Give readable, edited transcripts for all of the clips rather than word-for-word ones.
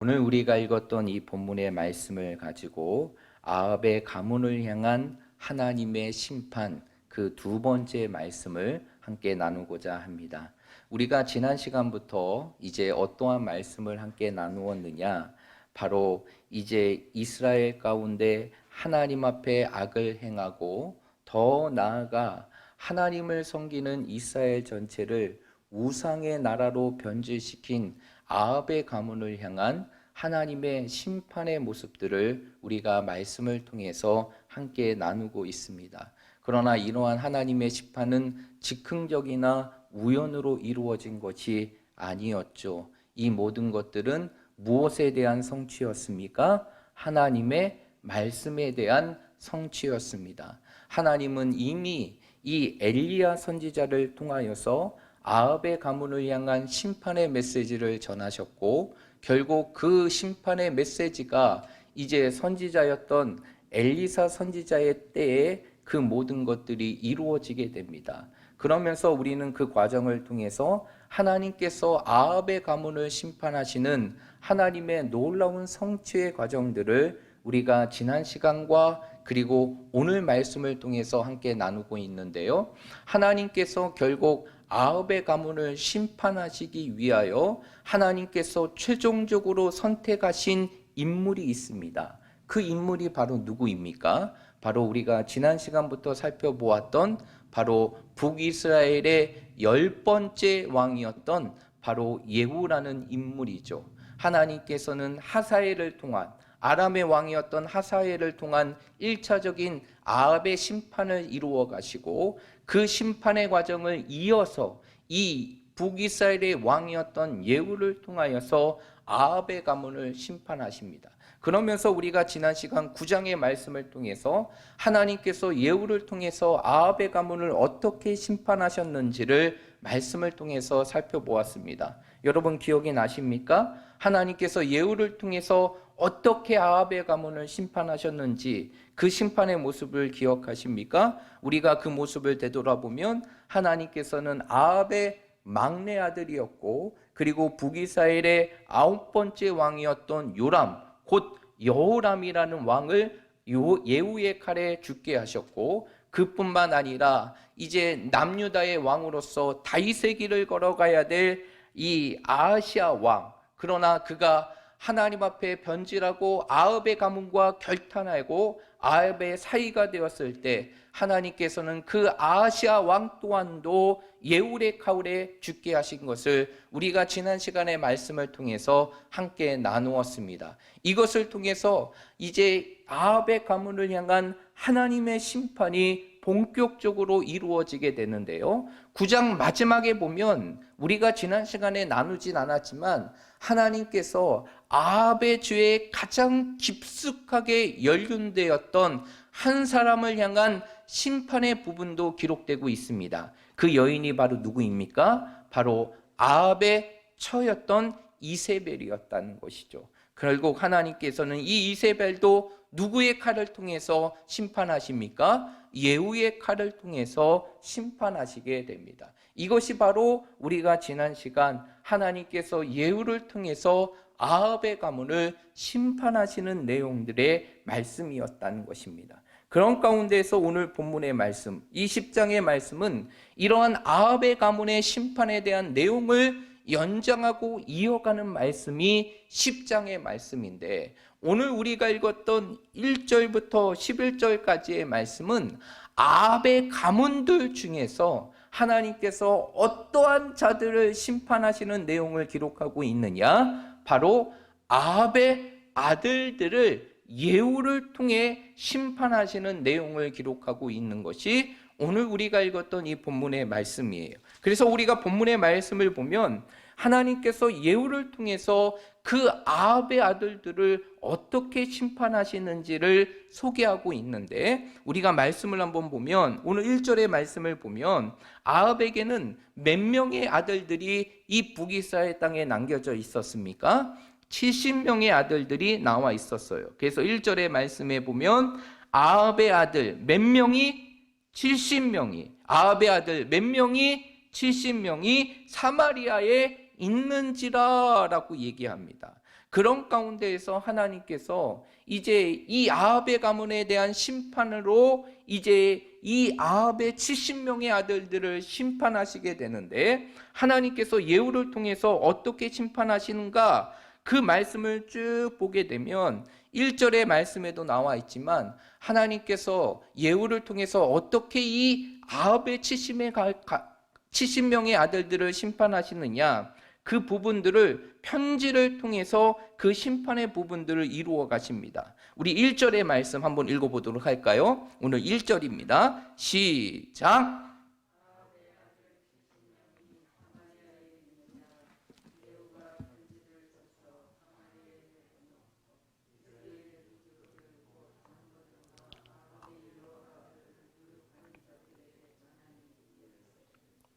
오늘 우리가 읽었던 이 본문의 말씀을 가지고 아합의 가문을 향한 하나님의 심판, 그 두 번째 말씀을 함께 나누고자 합니다. 우리가 지난 시간부터 이제 어떠한 말씀을 함께 나누었느냐? 바로 이제 이스라엘 가운데 하나님 앞에 악을 행하고 더 나아가 하나님을 섬기는 이스라엘 전체를 우상의 나라로 변질시킨 아합의 가문을 향한 하나님의 심판의 모습들을 우리가 말씀을 통해서 함께 나누고 있습니다. 그러나 이러한 하나님의 심판은 즉흥적이나 우연으로 이루어진 것이 아니었죠. 이 모든 것들은 무엇에 대한 성취였습니까? 하나님의 말씀에 대한 성취였습니다. 하나님은 이미 이 엘리야 선지자를 통하여서 아합의 가문을 향한 심판의 메시지를 전하셨고, 결국 그 심판의 메시지가 이제 선지자였던 엘리사 선지자의 때에 그 모든 것들이 이루어지게 됩니다. 그러면서 우리는 그 과정을 통해서 하나님께서 아합의 가문을 심판하시는 하나님의 놀라운 성취의 과정들을 우리가 지난 시간과 그리고 오늘 말씀을 통해서 함께 나누고 있는데요. 하나님께서 결국 아합의 가문을 심판하시기 위하여 하나님께서 최종적으로 선택하신 인물이 있습니다. 그 인물이 바로 누구입니까? 바로 우리가 지난 시간부터 살펴보았던 바로 북이스라엘의 10번째 왕이었던 바로 예후라는 인물이죠. 하나님께서는 하사엘을 통한, 아람의 왕이었던 하사엘을 통한 1차적인 아합의 심판을 이루어 가시고, 그 심판의 과정을 이어서 이 북이스라엘의 왕이었던 예후를 통하여서 아합의 가문을 심판하십니다. 그러면서 우리가 지난 시간 9장의 말씀을 통해서 하나님께서 예후를 통해서 아합의 가문을 어떻게 심판하셨는지를 말씀을 통해서 살펴보았습니다. 여러분 기억이 나십니까? 하나님께서 예후를 통해서 어떻게 아합의 가문을 심판하셨는지 그 심판의 모습을 기억하십니까? 우리가 그 모습을 되돌아보면 하나님께서는 아합의 막내 아들이었고, 그리고 북이스라엘의 9번째 왕이었던 요람, 곧 여호람이라는 왕을 예후의 칼에 죽게 하셨고, 그뿐만 아니라 이제 남유다의 왕으로서 다윗의 길을 걸어가야 될 이 아하시아 왕, 그러나 그가 하나님 앞에 변질하고 아합의 가문과 결탄하고 아합의 사이가 되었을 때 하나님께서는 그 아하시아 왕 또한도 예후의 칼에 죽게 하신 것을 우리가 지난 시간의 말씀을 통해서 함께 나누었습니다. 이것을 통해서 이제 아합의 가문을 향한 하나님의 심판이 본격적으로 이루어지게 되는데요. 9장 마지막에 보면 우리가 지난 시간에 나누진 않았지만 하나님께서 아합의 죄에 가장 깊숙하게 연륜되었던 한 사람을 향한 심판의 부분도 기록되고 있습니다. 그 여인이 바로 누구입니까? 바로 아합의 처였던 이세벨이었다는 것이죠. 결국 하나님께서는 이 이세벨도 누구의 칼을 통해서 심판하십니까? 예후의 칼을 통해서 심판하시게 됩니다. 이것이 바로 우리가 지난 시간 하나님께서 예후를 통해서 아합의 가문을 심판하시는 내용들의 말씀이었다는 것입니다. 그런 가운데에서 오늘 본문의 말씀, 이 10장의 말씀은 이러한 아합의 가문의 심판에 대한 내용을 연장하고 이어가는 말씀이 10장의 말씀인데, 오늘 우리가 읽었던 1절부터 11절까지의 말씀은 아합의 가문들 중에서 하나님께서 어떠한 자들을 심판하시는 내용을 기록하고 있느냐? 바로 아합의 아들들을 예후를 통해 심판하시는 내용을 기록하고 있는 것이 오늘 우리가 읽었던 이 본문의 말씀이에요. 그래서 우리가 본문의 말씀을 보면 하나님께서 예후를 통해서 그 아합의 아들들을 어떻게 심판하시는지를 소개하고 있는데, 우리가 말씀을 한번 보면 오늘 1절의 말씀을 보면 아합에게는 몇 명의 아들들이 이 북이스라엘 땅에 남겨져 있었습니까? 70명의 아들들이 나와 있었어요. 그래서 1절의 말씀에 보면 아합의 아들 몇 명이? 70명이, 아합의 아들 몇 명이? 70명이 사마리아에 있는지라 라고 얘기합니다. 그런 가운데에서 하나님께서 이제 이 아합의 가문에 대한 심판으로 이제 이 아합의 70명의 아들들을 심판하시게 되는데, 하나님께서 예후를 통해서 어떻게 심판하시는가, 그 말씀을 쭉 보게 되면 1절의 말씀에도 나와 있지만, 하나님께서 예후를 통해서 어떻게 이 아합의 70명의 아들들을 심판하시느냐, 그 부분들을 편지를 통해서 그 심판의 부분들을 이루어 가십니다. 우리 1절의 말씀 한번 읽어보도록 할까요? 오늘 1절입니다. 시작.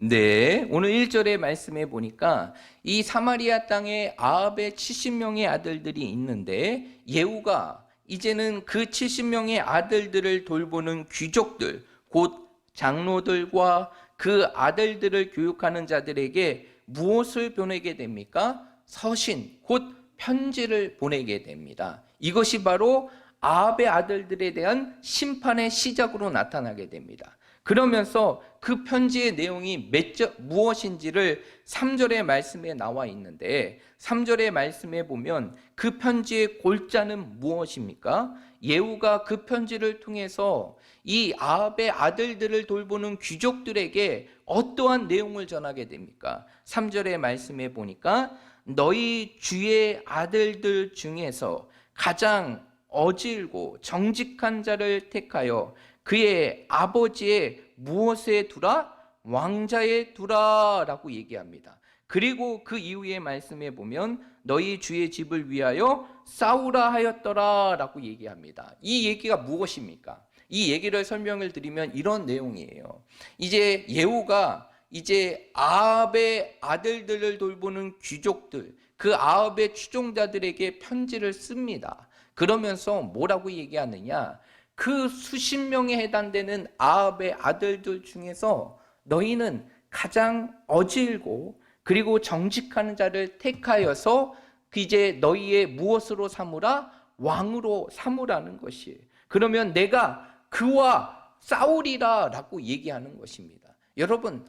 네, 오늘 1절의 말씀에 보니까 이 사마리아 땅에 아합의 70명의 아들들이 있는데, 예후가 이제는 그 70명의 아들들을 돌보는 귀족들, 곧 장로들과 그 아들들을 교육하는 자들에게 무엇을 보내게 됩니까? 서신, 곧 편지를 보내게 됩니다. 이것이 바로 아합의 아들들에 대한 심판의 시작으로 나타나게 됩니다. 그러면서 그 편지의 내용이 무엇인지를 3절의 말씀에 나와 있는데, 3절의 말씀에 보면 그 편지의 골자는 무엇입니까? 예후가 그 편지를 통해서 이 아합의 아들들을 돌보는 귀족들에게 어떠한 내용을 전하게 됩니까? 3절의 말씀에 보니까 너희 주의 아들들 중에서 가장 어질고 정직한 자를 택하여 그의 아버지의 무엇에 두라? 왕자에 두라 라고 얘기합니다. 그리고 그 이후의 말씀에 보면 너희 주의 집을 위하여 싸우라 하였더라 라고 얘기합니다. 이 얘기가 무엇입니까? 이 얘기를 설명을 드리면 이런 내용이에요. 이제 예후가 이제 아합의 아들들을 돌보는 귀족들, 그 아합의 추종자들에게 편지를 씁니다. 그러면서 뭐라고 얘기하느냐? 그 수십 명에 해당되는 아합의 아들들 중에서 너희는 가장 어질고 그리고 정직한 자를 택하여서 이제 너희의 무엇으로 삼으라? 왕으로 삼으라는 것이에요. 그러면 내가 그와 싸우리라 라고 얘기하는 것입니다. 여러분,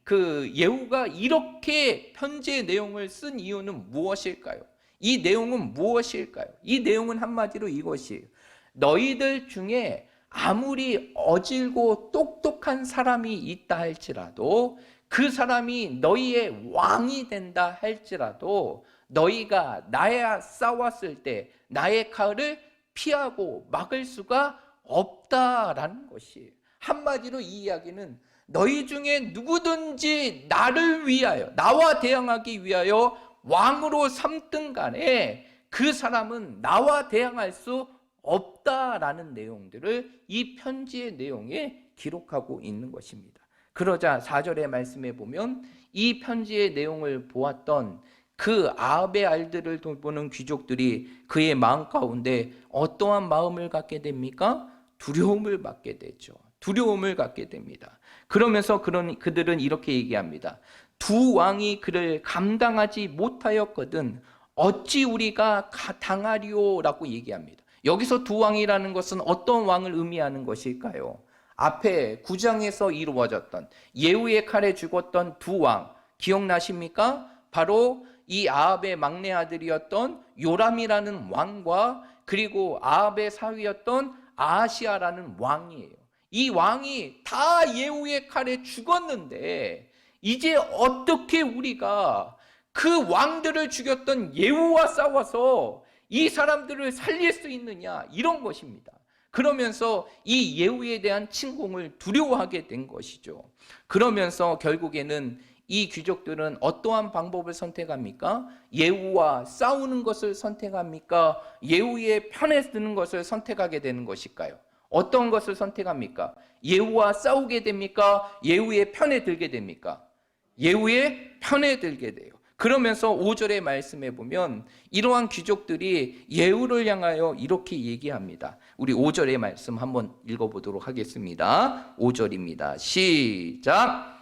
그 예후가 이렇게 편지의 내용을 쓴 이유는 무엇일까요? 이 내용은 무엇일까요? 이 내용은 한마디로 이것이에요. 너희들 중에 아무리 어질고 똑똑한 사람이 있다 할지라도, 그 사람이 너희의 왕이 된다 할지라도, 너희가 나와 싸웠을 때 나의 칼을 피하고 막을 수가 없다라는 것이에요. 한마디로 이 이야기는 너희 중에 누구든지 나를 위하여, 나와 대항하기 위하여 왕으로 삼든 간에 그 사람은 나와 대항할 수 없다라는 내용들을 이 편지의 내용에 기록하고 있는 것입니다. 그러자 4절의 말씀에 보면 이 편지의 내용을 보았던 그 아합의 아들들을 돌보는 귀족들이 그의 마음 가운데 어떠한 마음을 갖게 됩니까? 두려움을 받게 되죠. 두려움을 갖게 됩니다. 그러면서 그들은 이렇게 얘기합니다. 두 왕이 그를 감당하지 못하였거든 어찌 우리가 당하리오라고 얘기합니다. 여기서 두 왕이라는 것은 어떤 왕을 의미하는 것일까요? 앞에 9장에서 이루어졌던 예후의 칼에 죽었던 두 왕 기억나십니까? 바로 이 아합의 막내 아들이었던 요람이라는 왕과 그리고 아합의 사위였던 아하시아라는 왕이에요. 이 왕이 다 예후의 칼에 죽었는데 이제 어떻게 우리가 그 왕들을 죽였던 예후와 싸워서 이 사람들을 살릴 수 있느냐, 이런 것입니다. 그러면서 이 예후에 대한 침공을 두려워하게 된 것이죠. 그러면서 결국에는 이 귀족들은 어떠한 방법을 선택합니까? 예후와 싸우는 것을 선택합니까? 예후의 편에 드는 것을 선택하게 되는 것일까요? 어떤 것을 선택합니까? 예후와 싸우게 됩니까? 예후의 편에 들게 됩니까? 예후의 편에 들게 돼요. 그러면서 5절의 말씀에 보면 이러한 귀족들이 예후를 향하여 이렇게 얘기합니다. 우리 5절의 말씀 한번 읽어보도록 하겠습니다. 5절입니다. 시작!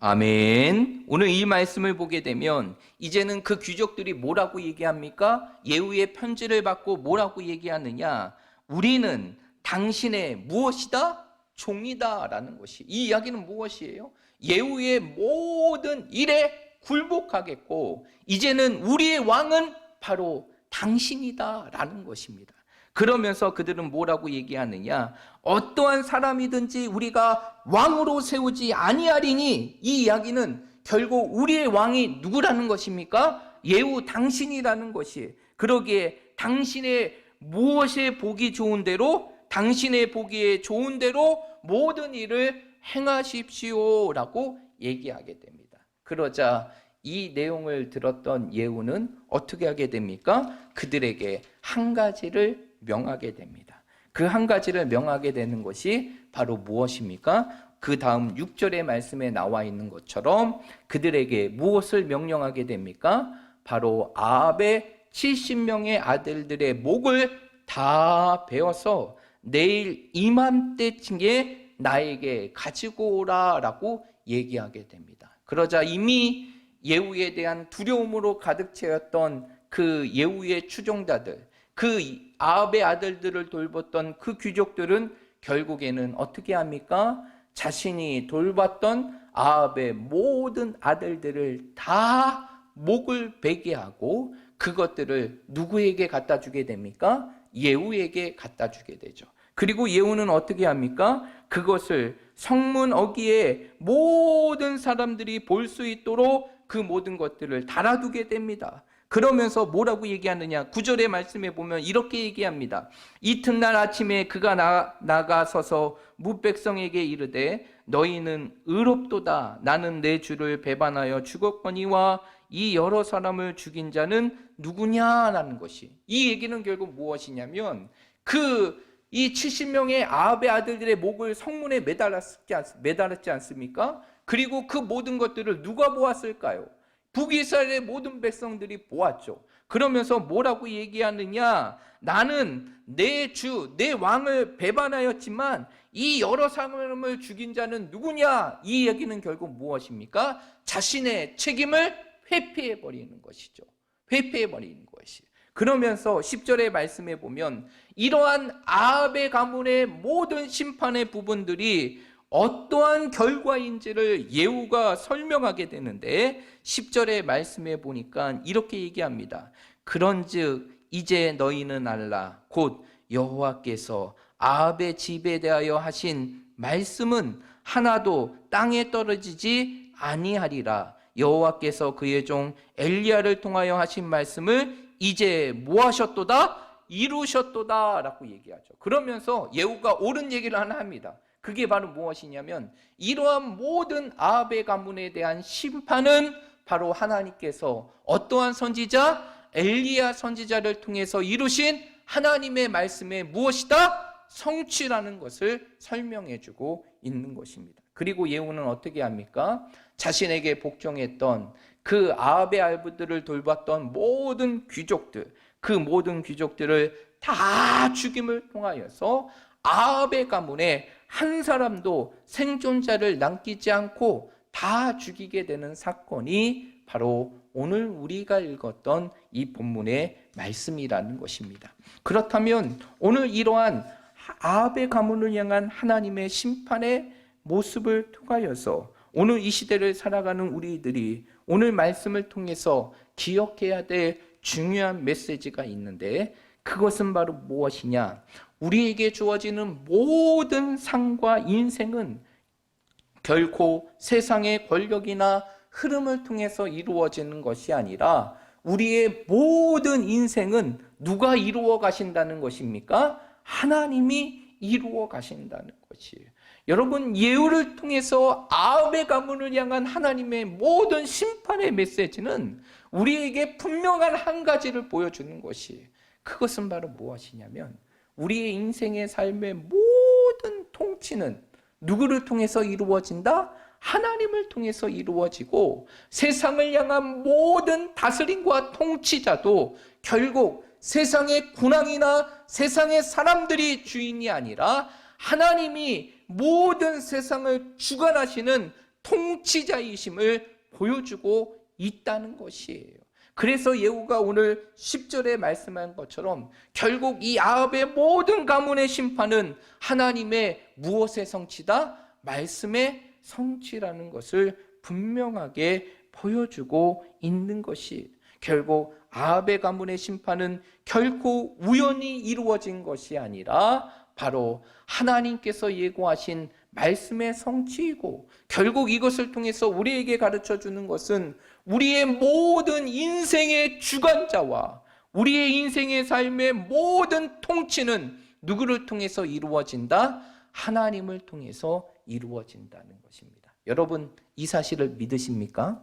아멘. 오늘 이 말씀을 보게 되면 이제는 그 귀족들이 뭐라고 얘기합니까? 예후의 편지를 받고 뭐라고 얘기하느냐? 우리는 당신의 무엇이다? 종이다 라는 것이, 이 이야기는 무엇이에요? 예후의 모든 일에 굴복하겠고 이제는 우리의 왕은 바로 당신이다 라는 것입니다. 그러면서 그들은 뭐라고 얘기하느냐? 어떠한 사람이든지 우리가 왕으로 세우지 아니하리니, 이 이야기는 결국 우리의 왕이 누구라는 것입니까? 예후 당신이라는 것이. 그러기에 당신의 무엇에 보기 좋은 대로, 당신의 보기에 좋은 대로 모든 일을 행하십시오라고 얘기하게 됩니다. 그러자 이 내용을 들었던 예후는 어떻게 하게 됩니까? 그들에게 한 가지를 명하게 됩니다. 그 한 가지를 명하게 되는 것이 바로 무엇입니까? 그 다음 6절의 말씀에 나와 있는 것처럼 그들에게 무엇을 명령하게 됩니까? 바로 아합의 70명의 아들들의 목을 다 베어서 내일 이맘때쯤에 나에게 가지고 오라 라고 얘기하게 됩니다. 그러자 이미 예후에 대한 두려움으로 가득 채웠던 그 예후의 추종자들, 그 아합의 아들들을 돌봤던 그 귀족들은 결국에는 어떻게 합니까? 자신이 돌봤던 아합의 모든 아들들을 다 목을 베게 하고 그것들을 누구에게 갖다 주게 됩니까? 예후에게 갖다 주게 되죠. 그리고 예후는 어떻게 합니까? 그것을 성문 어귀에 모든 사람들이 볼 수 있도록 그 모든 것들을 달아두게 됩니다. 그러면서 뭐라고 얘기하느냐? 9절의 말씀에 보면 이렇게 얘기합니다. 이튿날 아침에 그가 나가서서 무백성에게 이르되 너희는 의롭도다. 나는 내 주를 배반하여 죽었거니와 이 여러 사람을 죽인 자는 누구냐라는 것이, 이 얘기는 결국 무엇이냐면 이 70명의 아합의 아들들의 목을 성문에 매달았지 않습니까? 그리고 그 모든 것들을 누가 보았을까요? 북이스라엘의 모든 백성들이 보았죠. 그러면서 뭐라고 얘기하느냐? 나는 내 주, 내 왕을 배반하였지만 이 여러 사람을 죽인 자는 누구냐? 이 얘기는 결국 무엇입니까? 자신의 책임을 회피해버리는 것이죠. 회피해버리는 것이. 그러면서 10절의 말씀에 보면 이러한 아합의 가문의 모든 심판의 부분들이 어떠한 결과인지를 예후가 설명하게 되는데 10절의 말씀에 보니까 이렇게 얘기합니다. 그런즉 이제 너희는 알라. 곧 여호와께서 아합의 집에 대하여 하신 말씀은 하나도 땅에 떨어지지 아니하리라. 여호와께서 그의 종 엘리야를 통하여 하신 말씀을 이제 뭐 하셨도다? 이루셨도다 라고 얘기하죠. 그러면서 예후가 옳은 얘기를 하나 합니다. 그게 바로 무엇이냐면 이러한 모든 아합의 가문에 대한 심판은 바로 하나님께서 어떠한 선지자? 엘리야 선지자를 통해서 이루신 하나님의 말씀의 무엇이다? 성취라는 것을 설명해주고 있는 것입니다. 그리고 예후는 어떻게 합니까? 자신에게 복종했던 그 아합의 아들들을 돌봤던 모든 귀족들, 그 모든 귀족들을 다 죽임을 통하여서 아합의 가문에 한 사람도 생존자를 남기지 않고 다 죽이게 되는 사건이 바로 오늘 우리가 읽었던 이 본문의 말씀이라는 것입니다. 그렇다면 오늘 이러한 아합의 가문을 향한 하나님의 심판의 모습을 통하여서 오늘 이 시대를 살아가는 우리들이 오늘 말씀을 통해서 기억해야 될 중요한 메시지가 있는데 그것은 바로 무엇이냐? 우리에게 주어지는 모든 상과 인생은 결코 세상의 권력이나 흐름을 통해서 이루어지는 것이 아니라 우리의 모든 인생은 누가 이루어 가신다는 것입니까? 하나님이 이루어 가신다는 것이에요. 여러분, 예후를 통해서 아합의 가문을 향한 하나님의 모든 심판의 메시지는 우리에게 분명한 한 가지를 보여주는 것이에요. 그것은 바로 무엇이냐면 우리의 인생의 삶의 모든 통치는 누구를 통해서 이루어진다? 하나님을 통해서 이루어지고 세상을 향한 모든 다스림과 통치자도 결국 세상의 군왕이나 세상의 사람들이 주인이 아니라 하나님이 모든 세상을 주관하시는 통치자이심을 보여주고 있다는 것이에요. 그래서 예후가 오늘 10절에 말씀한 것처럼 결국 이 아합의 모든 가문의 심판은 하나님의 무엇의 성취다? 말씀의 성취라는 것을 분명하게 보여주고 있는 것이, 결국 아합의 가문의 심판은 결코 우연히 이루어진 것이 아니라 바로 하나님께서 예고하신 말씀의 성취이고, 결국 이것을 통해서 우리에게 가르쳐 주는 것은 우리의 모든 인생의 주관자와 우리의 인생의 삶의 모든 통치는 누구를 통해서 이루어진다? 하나님을 통해서 이루어진다는 것입니다. 여러분, 이 사실을 믿으십니까?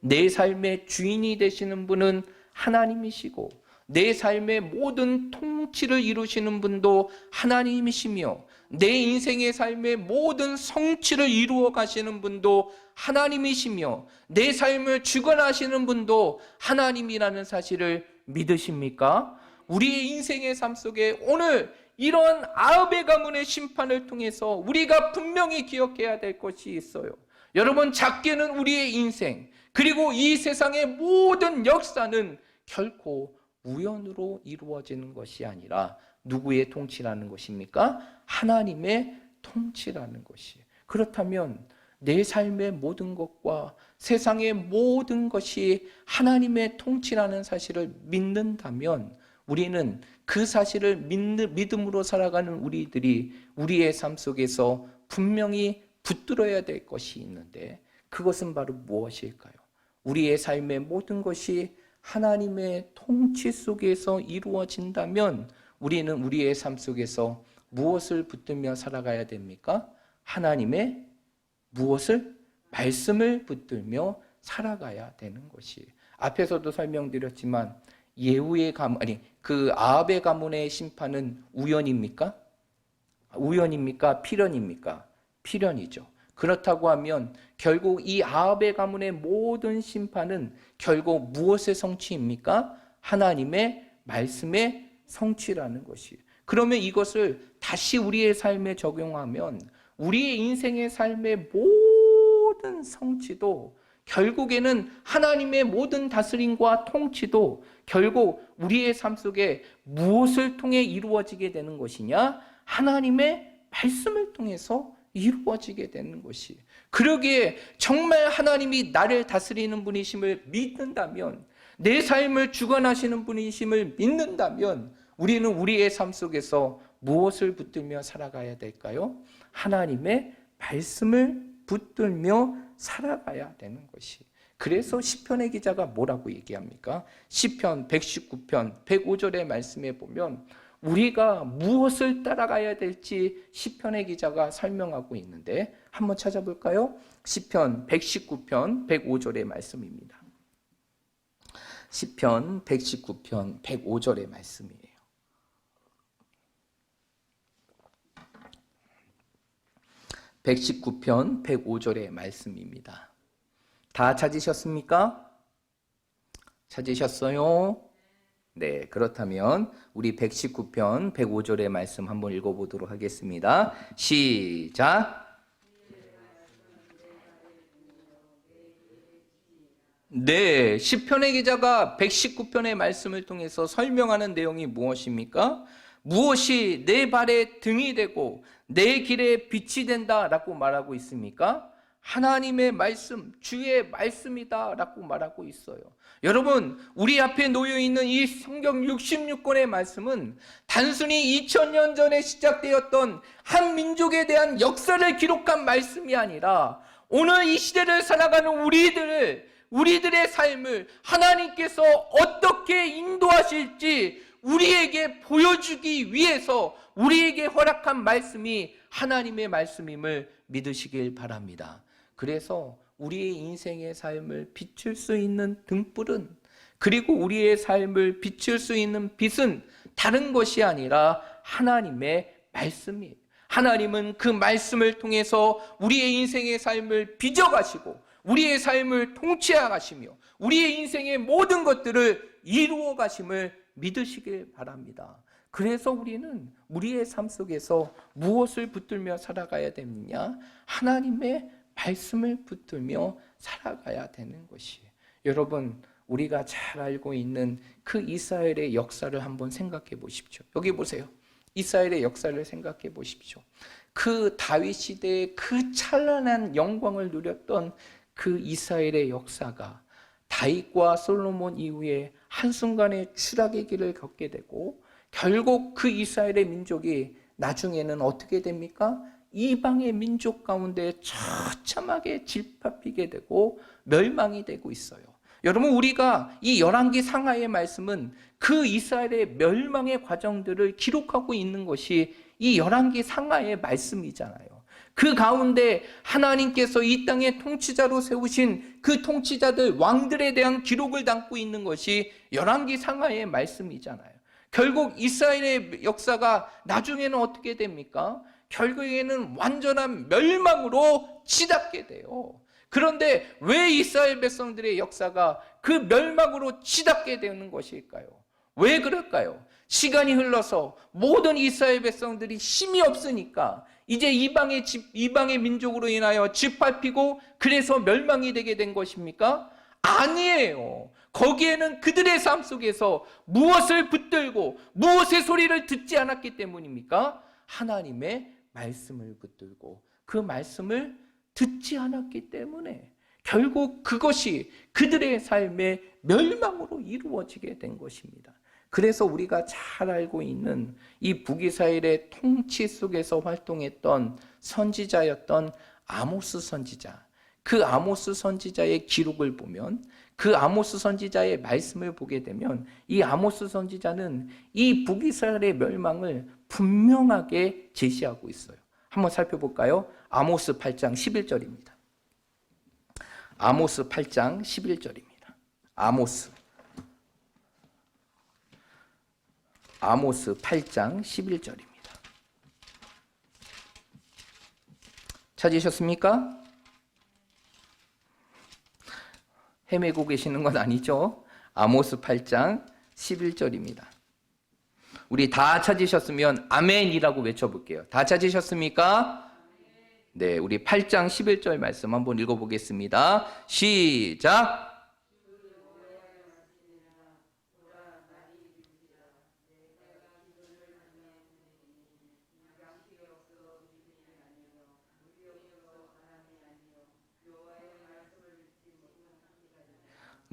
내 삶의 주인이 되시는 분은 하나님이시고 내 삶의 모든 통치를 이루시는 분도 하나님이시며 내 인생의 삶의 모든 성취를 이루어 가시는 분도 하나님이시며 내 삶을 주관하시는 분도 하나님이라는 사실을 믿으십니까? 우리의 인생의 삶 속에 오늘 이런 아합의 가문의 심판을 통해서 우리가 분명히 기억해야 될 것이 있어요. 여러분, 작게는 우리의 인생, 그리고 이 세상의 모든 역사는 결코 우연으로 이루어지는 것이 아니라 누구의 통치라는 것입니까? 하나님의 통치라는 것이. 그렇다면 내 삶의 모든 것과 세상의 모든 것이 하나님의 통치라는 사실을 믿는다면 우리는 그 사실을 믿음으로 살아가는 우리들이 우리의 삶 속에서 분명히 붙들어야 될 것이 있는데, 그것은 바로 무엇일까요? 우리의 삶의 모든 것이 하나님의 통치 속에서 이루어진다면 우리는 우리의 삶 속에서 무엇을 붙들며 살아가야 됩니까? 하나님의 무엇을? 말씀을 붙들며 살아가야 되는 것이. 앞에서도 설명드렸지만 예후의 가문, 그 아합의 가문의 심판은 우연입니까? 우연입니까? 필연입니까? 필연이죠. 그렇다고 하면 결국 이 아합의 가문의 모든 심판은 결국 무엇의 성취입니까? 하나님의 말씀의 성취라는 것이. 그러면 이것을 다시 우리의 삶에 적용하면 우리의 인생의 삶의 모든 성취도 결국에는 하나님의 모든 다스림과 통치도 결국 우리의 삶 속에 무엇을 통해 이루어지게 되는 것이냐? 하나님의 말씀을 통해서 이루어지게 되는 것이. 그러기에 정말 하나님이 나를 다스리는 분이심을 믿는다면, 내 삶을 주관하시는 분이심을 믿는다면 우리는 우리의 삶 속에서 무엇을 붙들며 살아가야 될까요? 하나님의 말씀을 붙들며 살아가야 되는 것이. 그래서 시편의 기자가 뭐라고 얘기합니까? 시편 119편 105절의 말씀에 보면 우리가 무엇을 따라가야 될지 시편의 기자가 설명하고 있는데 한번 찾아볼까요? 시편 119편 105절의 말씀입니다. 시편 119편 105절의 말씀이에요. (119편) 105절의 말씀입니다. 다 찾으셨습니까? 찾으셨어요? 네, 그렇다면 우리 119편 105절의 말씀 한번 읽어보도록 하겠습니다. 시작! 네, 시편의 기자가 119편의 말씀을 통해서 설명하는 내용이 무엇입니까? 무엇이 내 발의 등이 되고 내 길의 빛이 된다라고 말하고 있습니까? 하나님의 말씀, 주의 말씀이다 라고 말하고 있어요. 여러분, 우리 앞에 놓여있는 이 성경 66권의 말씀은 단순히 2000년 전에 시작되었던 한 민족에 대한 역사를 기록한 말씀이 아니라 오늘 이 시대를 살아가는 우리들의 삶을 하나님께서 어떻게 인도하실지 우리에게 보여주기 위해서 우리에게 허락한 말씀이 하나님의 말씀임을 믿으시길 바랍니다. 그래서 우리의 인생의 삶을 비출 수 있는 등불은, 그리고 우리의 삶을 비출 수 있는 빛은 다른 것이 아니라 하나님의 말씀이에요. 하나님은 그 말씀을 통해서 우리의 인생의 삶을 빚어가시고 우리의 삶을 통치하시며 우리의 인생의 모든 것들을 이루어 가심을 믿으시길 바랍니다. 그래서 우리는 우리의 삶 속에서 무엇을 붙들며 살아가야 되느냐? 하나님의 말씀을 붙들며 살아가야 되는 것이에요. 여러분, 우리가 잘 알고 있는 그 이스라엘의 역사를 한번 생각해 보십시오. 여기 보세요. 이스라엘의 역사를 생각해 보십시오. 그 다윗 시대의 그 찬란한 영광을 누렸던 그 이스라엘의 역사가 다윗과 솔로몬 이후에 한순간에 추락의 길을 걷게 되고, 결국 그 이스라엘의 민족이 나중에는 어떻게 됩니까? 이방의 민족 가운데 처참하게 짓밟히게 되고 멸망이 되고 있어요. 여러분, 우리가 이 열왕기 상하의 말씀은 그 이스라엘의 멸망의 과정들을 기록하고 있는 것이 이 열왕기 상하의 말씀이잖아요. 그 가운데 하나님께서 이 땅의 통치자로 세우신 그 통치자들, 왕들에 대한 기록을 담고 있는 것이 열왕기 상하의 말씀이잖아요. 결국 이스라엘의 역사가 나중에는 어떻게 됩니까? 결국에는 완전한 멸망으로 치닫게 돼요. 그런데 왜 이스라엘 백성들의 역사가 그 멸망으로 치닫게 되는 것일까요? 왜 그럴까요? 시간이 흘러서 모든 이스라엘 백성들이 힘이 없으니까 이제 이방의 민족으로 인하여 짓밟히고 그래서 멸망이 되게 된 것입니까? 아니에요. 거기에는 그들의 삶 속에서 무엇을 붙들고 무엇의 소리를 듣지 않았기 때문입니까? 하나님의 말씀을 붙들고 그 말씀을 듣지 않았기 때문에 결국 그것이 그들의 삶의 멸망으로 이루어지게 된 것입니다. 그래서 우리가 잘 알고 있는 이 북이스라엘의 통치 속에서 활동했던 선지자였던 아모스 선지자, 그 아모스 선지자의 기록을 보면, 그 아모스 선지자의 말씀을 보게 되면 이 아모스 선지자는 이 북이스라엘의 멸망을 분명하게 제시하고 있어요. 한번 살펴볼까요? 아모스 8장 11절입니다. 아모스 8장 11절입니다. 아모스 8장 11절입니다. 찾으셨습니까? 헤매고 계시는 건 아니죠? 아모스 8장 11절입니다. 우리 다 찾으셨으면 아멘이라고 외쳐볼게요. 다 찾으셨습니까? 네, 우리 8장 11절 말씀 한번 읽어보겠습니다. 시작!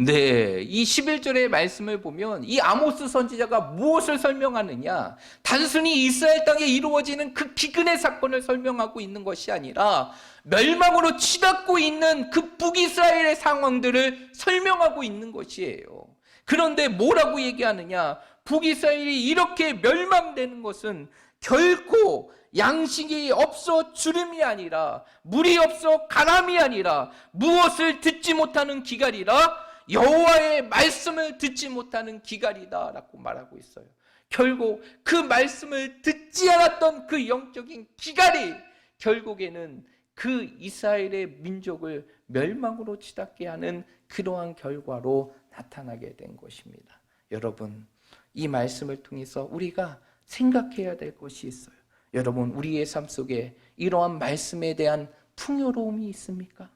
네, 이 11절의 말씀을 보면 이 아모스 선지자가 무엇을 설명하느냐? 단순히 이스라엘 땅에 이루어지는 그 기근의 사건을 설명하고 있는 것이 아니라 멸망으로 치닫고 있는 그 북이스라엘의 상황들을 설명하고 있는 것이에요. 그런데 뭐라고 얘기하느냐? 북이스라엘이 이렇게 멸망되는 것은 결코 양식이 없어 주름이 아니라, 물이 없어 가람이 아니라, 무엇을 듣지 못하는 기갈이라 여호와의 말씀을 듣지 못하는 기갈이다라고 말하고 있어요. 결국 그 말씀을 듣지 않았던 그 영적인 기갈이 결국에는 그 이스라엘의 민족을 멸망으로 치닫게 하는 그러한 결과로 나타나게 된 것입니다. 여러분, 이 말씀을 통해서 우리가 생각해야 될 것이 있어요. 여러분, 우리의 삶 속에 이러한 말씀에 대한 풍요로움이 있습니까?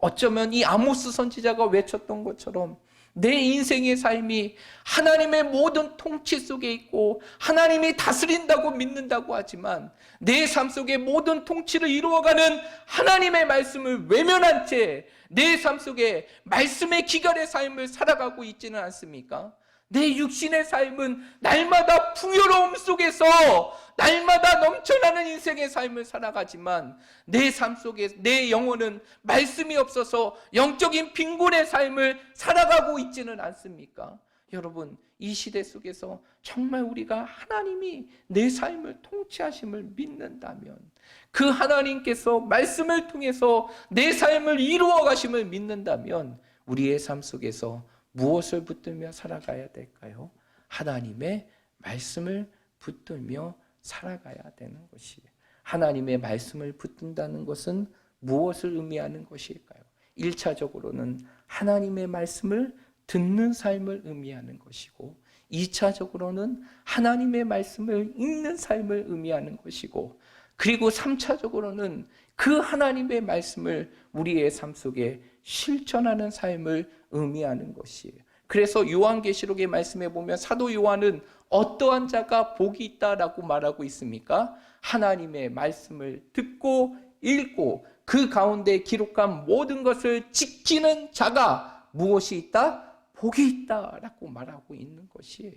어쩌면 이 아모스 선지자가 외쳤던 것처럼 내 인생의 삶이 하나님의 모든 통치 속에 있고 하나님이 다스린다고 믿는다고 하지만 내 삶 속에 모든 통치를 이루어가는 하나님의 말씀을 외면한 채 내 삶 속에 말씀의 기갈의 삶을 살아가고 있지는 않습니까? 내 육신의 삶은 날마다 풍요로움 속에서 날마다 넘쳐나는 인생의 삶을 살아가지만 내 삶 속에 내 영혼은 말씀이 없어서 영적인 빈곤의 삶을 살아가고 있지는 않습니까? 여러분, 이 시대 속에서 정말 우리가 하나님이 내 삶을 통치하심을 믿는다면, 그 하나님께서 말씀을 통해서 내 삶을 이루어 가심을 믿는다면 우리의 삶 속에서 무엇을 붙들며 살아가야 될까요? 하나님의 말씀을 붙들며 살아가야 되는 것이에요. 하나님의 말씀을 붙든다는 것은 무엇을 의미하는 것일까요? 1차적으로는 하나님의 말씀을 듣는 삶을 의미하는 것이고, 2차적으로는 하나님의 말씀을 읽는 삶을 의미하는 것이고, 그리고 3차적으로는 그 하나님의 말씀을 우리의 삶 속에 실천하는 삶을 의미하는 것이에요. 그래서 요한계시록의 말씀에 보면 사도 요한은 어떠한 자가 복이 있다라고 말하고 있습니까? 하나님의 말씀을 듣고 읽고 그 가운데 기록한 모든 것을 지키는 자가 무엇이 있다? 복이 있다라고 말하고 있는 것이에요.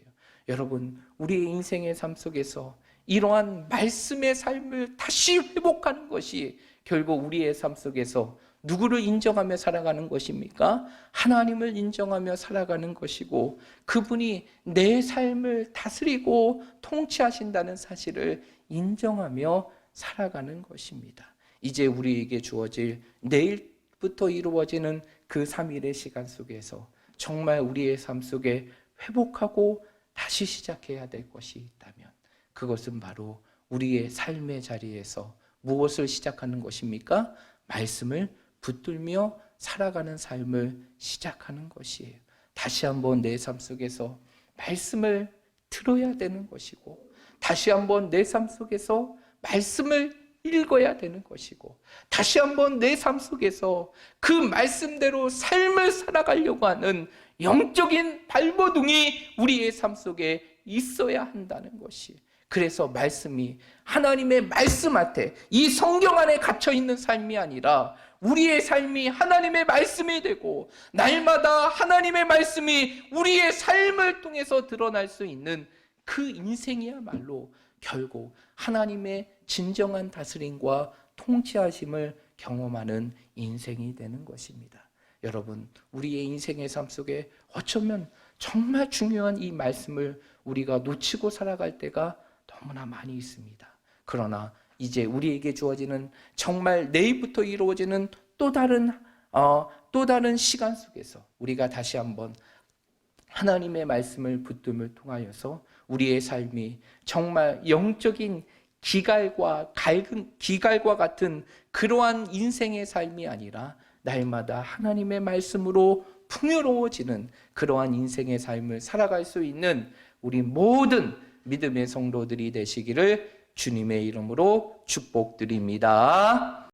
여러분, 우리의 인생의 삶 속에서 이러한 말씀의 삶을 다시 회복하는 것이 결국 우리의 삶 속에서 누구를 인정하며 살아가는 것입니까? 하나님을 인정하며 살아가는 것이고, 그분이 내 삶을 다스리고 통치하신다는 사실을 인정하며 살아가는 것입니다. 이제 우리에게 주어질 내일부터 이루어지는 그 3일의 시간 속에서 정말 우리의 삶 속에 회복하고 다시 시작해야 될 것이 있다면 그것은 바로 우리의 삶의 자리에서 무엇을 시작하는 것입니까? 말씀을 붙들며 살아가는 삶을 시작하는 것이에요. 다시 한번 내 삶 속에서 말씀을 들어야 되는 것이고, 다시 한번 내 삶 속에서 말씀을 읽어야 되는 것이고, 다시 한번 내 삶 속에서 그 말씀대로 삶을 살아가려고 하는 영적인 발버둥이 우리의 삶 속에 있어야 한다는 것이, 그래서 말씀이 하나님의 말씀 앞에 이 성경 안에 갇혀 있는 삶이 아니라 우리의 삶이 하나님의 말씀이 되고 날마다 하나님의 말씀이 우리의 삶을 통해서 드러날 수 있는 그 인생이야말로 결국 하나님의 진정한 다스림과 통치하심을 경험하는 인생이 되는 것입니다. 여러분, 우리의 인생의 삶 속에 어쩌면 정말 중요한 이 말씀을 우리가 놓치고 살아갈 때가 너무나 많이 있습니다. 그러나 이제 우리에게 주어지는 정말 내일부터 이루어지는 또 다른 시간 속에서 우리가 다시 한번 하나님의 말씀을 붙듦을 통하여서 우리의 삶이 정말 영적인 기갈과 같은 그러한 인생의 삶이 아니라 날마다 하나님의 말씀으로 풍요로워지는 그러한 인생의 삶을 살아갈 수 있는 우리 모든 믿음의 성도들이 되시기를 주님의 이름으로 축복드립니다.